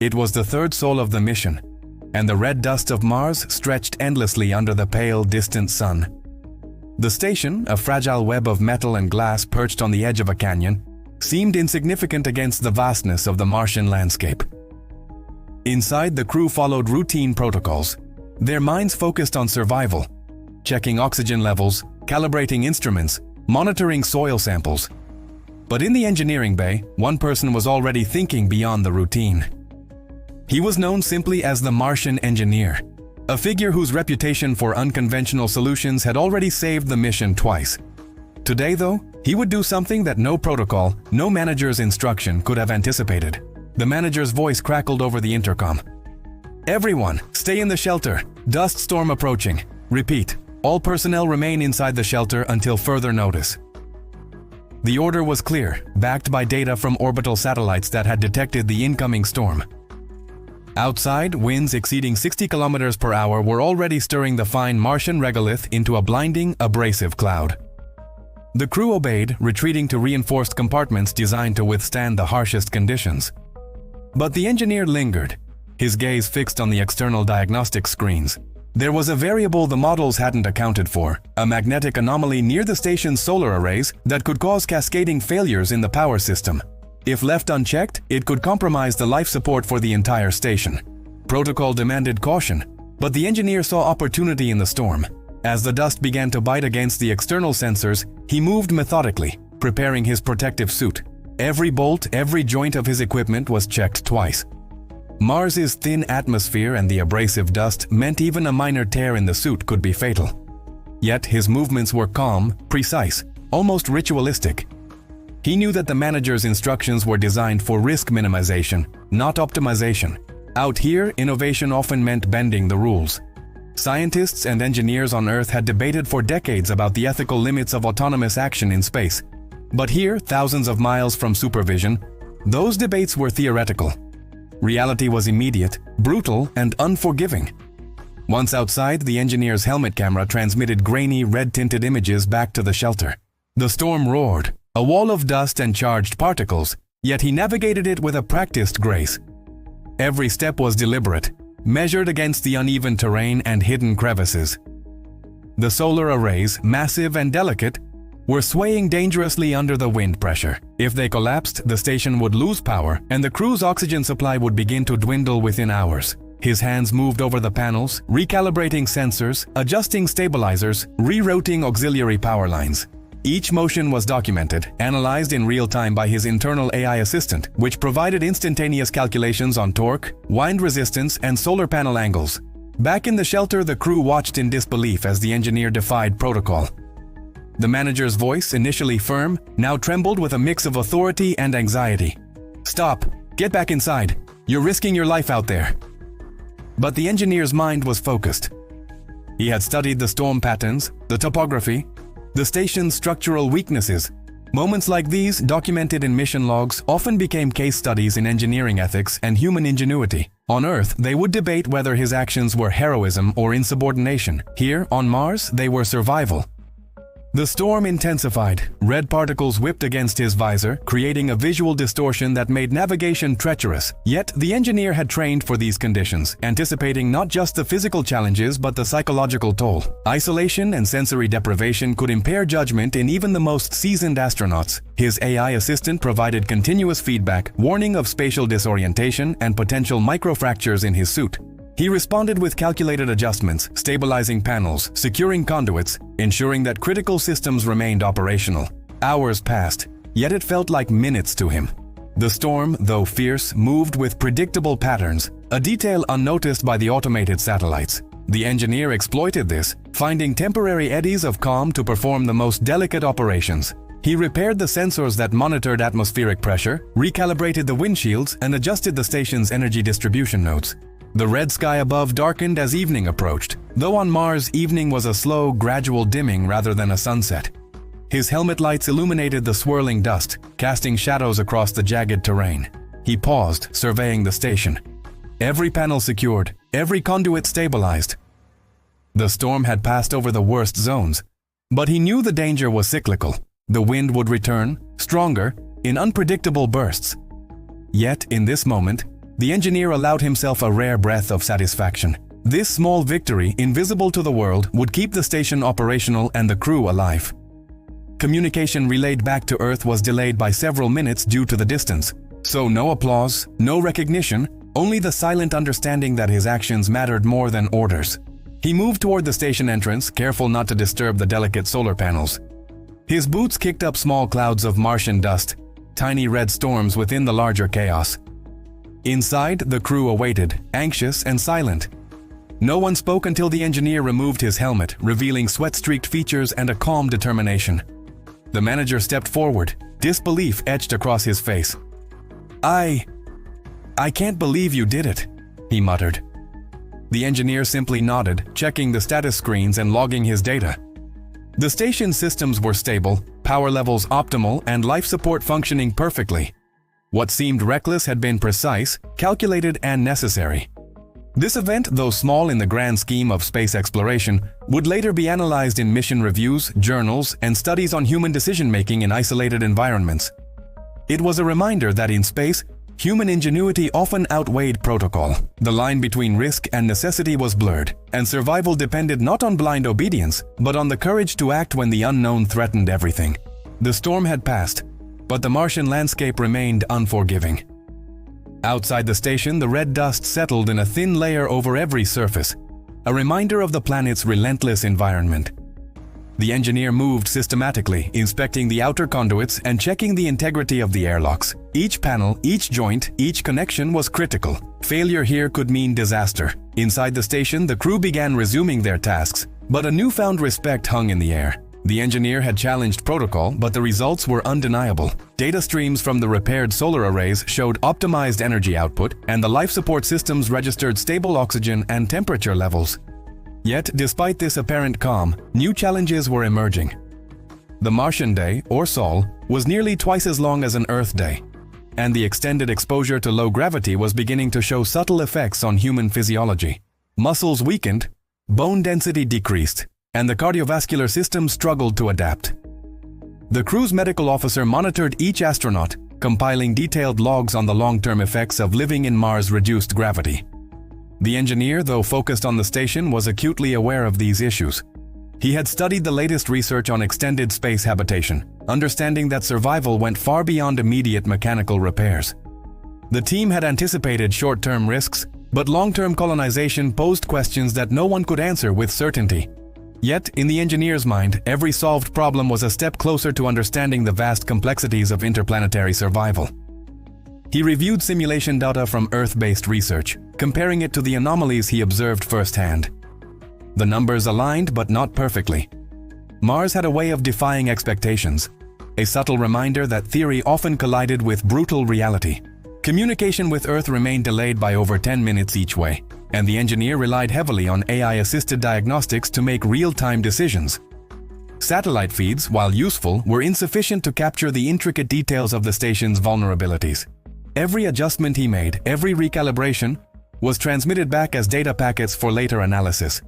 It was the third soul of the mission, and the red dust of Mars stretched endlessly under the pale, distant sun. The station, a fragile web of metal and glass perched on the edge of a canyon, seemed insignificant against the vastness of the Martian landscape. Inside, the crew followed routine protocols, their minds focused on survival, checking oxygen levels, calibrating instruments, monitoring soil samples. But in the engineering bay, one person was already thinking beyond the routine. He was known simply as the Martian engineer, a figure whose reputation for unconventional solutions had already saved the mission twice. Today, though, he would do something that no protocol, no manager's instruction could have anticipated. The manager's voice crackled over the intercom. "Everyone, stay in the shelter. Dust storm approaching. Repeat, all personnel remain inside the shelter until further notice." The order was clear, backed by data from orbital satellites that had detected the incoming storm. Outside, winds exceeding 60 kilometers per hour were already stirring the fine Martian regolith into a blinding, abrasive cloud. The crew obeyed, retreating to reinforced compartments designed to withstand the harshest conditions. But the engineer lingered, his gaze fixed on the external diagnostic screens. There was a variable the models hadn't accounted for, a magnetic anomaly near the station's solar arrays that could cause cascading failures in the power system. If left unchecked, it could compromise the life support for the entire station. Protocol demanded caution, but the engineer saw opportunity in the storm. As the dust began to bite against the external sensors, he moved methodically, preparing his protective suit. Every bolt, every joint of his equipment was checked twice. Mars's thin atmosphere and the abrasive dust meant even a minor tear in the suit could be fatal. Yet his movements were calm, precise, almost ritualistic. He knew that the manager's instructions were designed for risk minimization, not optimization. Out here, innovation often meant bending the rules. Scientists and engineers on Earth had debated for decades about the ethical limits of autonomous action in space. But here, thousands of miles from supervision, those debates were theoretical. Reality was immediate, brutal, and unforgiving. Once outside, the engineer's helmet camera transmitted grainy, red-tinted images back to the shelter. The storm roared, a wall of dust and charged particles, yet he navigated it with a practiced grace. Every step was deliberate, measured against the uneven terrain and hidden crevices. The solar arrays, massive and delicate, were swaying dangerously under the wind pressure. If they collapsed, the station would lose power, and the crew's oxygen supply would begin to dwindle within hours. His hands moved over the panels, recalibrating sensors, adjusting stabilizers, rerouting auxiliary power lines. Each motion was documented, analyzed in real time by his internal AI assistant, which provided instantaneous calculations on torque, wind resistance, and solar panel angles. Back in the shelter, the crew watched in disbelief as the engineer defied protocol. The manager's voice, initially firm, now trembled with a mix of authority and anxiety. "Stop! Get back inside! You're risking your life out there!" But the engineer's mind was focused. He had studied the storm patterns, the topography, the station's structural weaknesses. Moments like these, documented in mission logs, often became case studies in engineering ethics and human ingenuity. On Earth, they would debate whether his actions were heroism or insubordination. Here, on Mars, they were survival. The storm intensified. Red particles whipped against his visor, creating a visual distortion that made navigation treacherous. Yet, the engineer had trained for these conditions, anticipating not just the physical challenges but the psychological toll. Isolation and sensory deprivation could impair judgment in even the most seasoned astronauts. His AI assistant provided continuous feedback, warning of spatial disorientation and potential microfractures in his suit. He responded with calculated adjustments, stabilizing panels, securing conduits, ensuring that critical systems remained operational. Hours passed, yet it felt like minutes to him. The storm, though fierce, moved with predictable patterns, a detail unnoticed by the automated satellites. The engineer exploited this, finding temporary eddies of calm to perform the most delicate operations. He repaired the sensors that monitored atmospheric pressure, recalibrated the windshields, and adjusted the station's energy distribution nodes. The red sky above darkened as evening approached, though on Mars evening was a slow, gradual dimming rather than a sunset. His helmet lights illuminated the swirling dust, casting shadows across the jagged terrain. He paused, surveying the station. Every panel secured, every conduit stabilized. The storm had passed over the worst zones, but he knew the danger was cyclical. The wind would return, stronger, in unpredictable bursts. Yet, in this moment, The engineer allowed himself a rare breath of satisfaction. This small victory, invisible to the world, would keep the station operational and the crew alive. Communication relayed back to Earth was delayed by several minutes due to the distance. So no applause, no recognition, only the silent understanding that his actions mattered more than orders. He moved toward the station entrance, careful not to disturb the delicate solar panels. His boots kicked up small clouds of Martian dust, tiny red storms within the larger chaos. Inside, the crew awaited, anxious and silent. No one spoke until the engineer removed his helmet, revealing sweat-streaked features and a calm determination. The manager stepped forward, disbelief etched across his face. I can't believe you did it," he muttered. The engineer simply nodded, checking the status screens and logging his data. The station's systems were stable, power levels optimal, and life support functioning perfectly. What seemed reckless had been precise, calculated, and necessary. This event, though small in the grand scheme of space exploration, would later be analyzed in mission reviews, journals, and studies on human decision-making in isolated environments. It was a reminder that in space, human ingenuity often outweighed protocol. The line between risk and necessity was blurred, and survival depended not on blind obedience, but on the courage to act when the unknown threatened everything. The storm had passed, but the Martian landscape remained unforgiving. Outside the station, the red dust settled in a thin layer over every surface, a reminder of the planet's relentless environment. The engineer moved systematically, inspecting the outer conduits and checking the integrity of the airlocks. Each panel, each joint, each connection was critical. Failure here could mean disaster. Inside the station, the crew began resuming their tasks, but a newfound respect hung in the air. The engineer had challenged protocol, but the results were undeniable. Data streams from the repaired solar arrays showed optimized energy output, and the life support systems registered stable oxygen and temperature levels. Yet, despite this apparent calm, new challenges were emerging. The Martian day, or Sol, was nearly twice as long as an Earth day, and the extended exposure to low gravity was beginning to show subtle effects on human physiology. Muscles weakened, bone density decreased, and the cardiovascular system struggled to adapt. The crew's medical officer monitored each astronaut, compiling detailed logs on the long-term effects of living in Mars' reduced gravity. The engineer, though focused on the station, was acutely aware of these issues. He had studied the latest research on extended space habitation, understanding that survival went far beyond immediate mechanical repairs. The team had anticipated short-term risks, but long-term colonization posed questions that no one could answer with certainty. Yet, in the engineer's mind, every solved problem was a step closer to understanding the vast complexities of interplanetary survival. He reviewed simulation data from Earth-based research, comparing it to the anomalies he observed firsthand. The numbers aligned, but not perfectly. Mars had a way of defying expectations, a subtle reminder that theory often collided with brutal reality. Communication with Earth remained delayed by over 10 minutes each way, and the engineer relied heavily on AI-assisted diagnostics to make real-time decisions. Satellite feeds, while useful, were insufficient to capture the intricate details of the station's vulnerabilities. Every adjustment he made, every recalibration, was transmitted back as data packets for later analysis.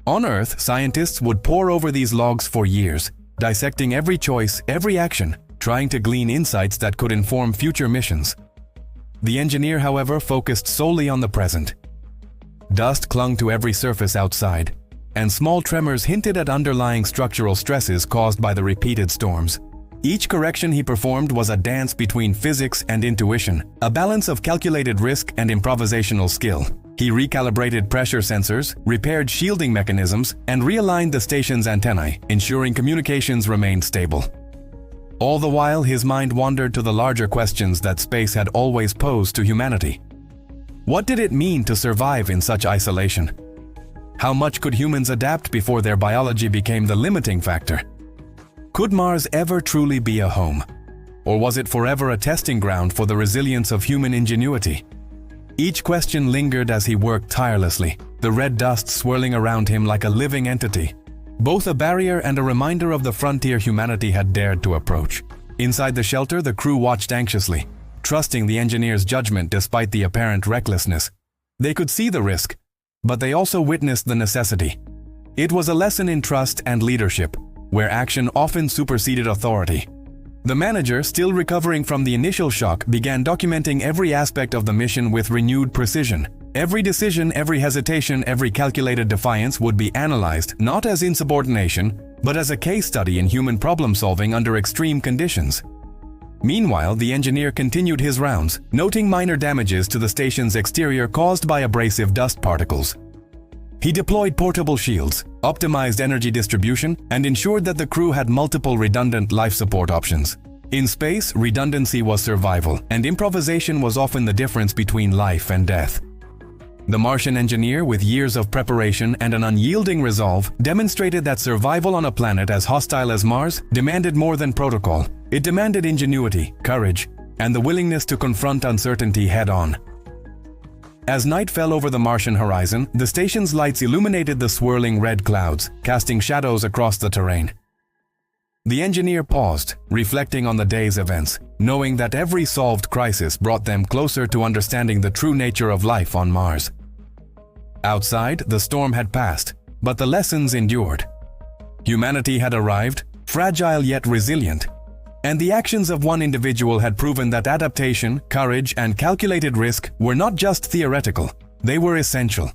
On Earth, scientists would pore over these logs for years, dissecting every choice, every action, trying to glean insights that could inform future missions. The engineer, however, focused solely on the present. Dust clung to every surface outside, and small tremors hinted at underlying structural stresses caused by the repeated storms. Each correction he performed was a dance between physics and intuition, a balance of calculated risk and improvisational skill. He recalibrated pressure sensors, repaired shielding mechanisms, and realigned the station's antennae, ensuring communications remained stable. All the while, his mind wandered to the larger questions that space had always posed to humanity. What did it mean to survive in such isolation? How much could humans adapt before their biology became the limiting factor? Could Mars ever truly be a home? Or was it forever a testing ground for the resilience of human ingenuity? Each question lingered as he worked tirelessly, the red dust swirling around him like a living entity, both a barrier and a reminder of the frontier humanity had dared to approach. Inside the shelter, the crew watched anxiously, trusting the engineer's judgment despite the apparent recklessness. They could see the risk, but they also witnessed the necessity. It was a lesson in trust and leadership, where action often superseded authority. The manager, still recovering from the initial shock, began documenting every aspect of the mission with renewed precision. Every decision, every hesitation, every calculated defiance would be analyzed not as insubordination, but as a case study in human problem-solving under extreme conditions. Meanwhile, the engineer continued his rounds, noting minor damages to the station's exterior caused by abrasive dust particles. He deployed portable shields, optimized energy distribution, and ensured that the crew had multiple redundant life support options. In space, redundancy was survival, and improvisation was often the difference between life and death. The Martian engineer, with years of preparation and an unyielding resolve, demonstrated that survival on a planet as hostile as Mars demanded more than protocol. It demanded ingenuity, courage, and the willingness to confront uncertainty head-on. As night fell over the Martian horizon, the station's lights illuminated the swirling red clouds, casting shadows across the terrain. The engineer paused, reflecting on the day's events, knowing that every solved crisis brought them closer to understanding the true nature of life on Mars. Outside, the storm had passed, but the lessons endured. Humanity had arrived, fragile yet resilient, and the actions of one individual had proven that adaptation, courage, and calculated risk were not just theoretical, they were essential.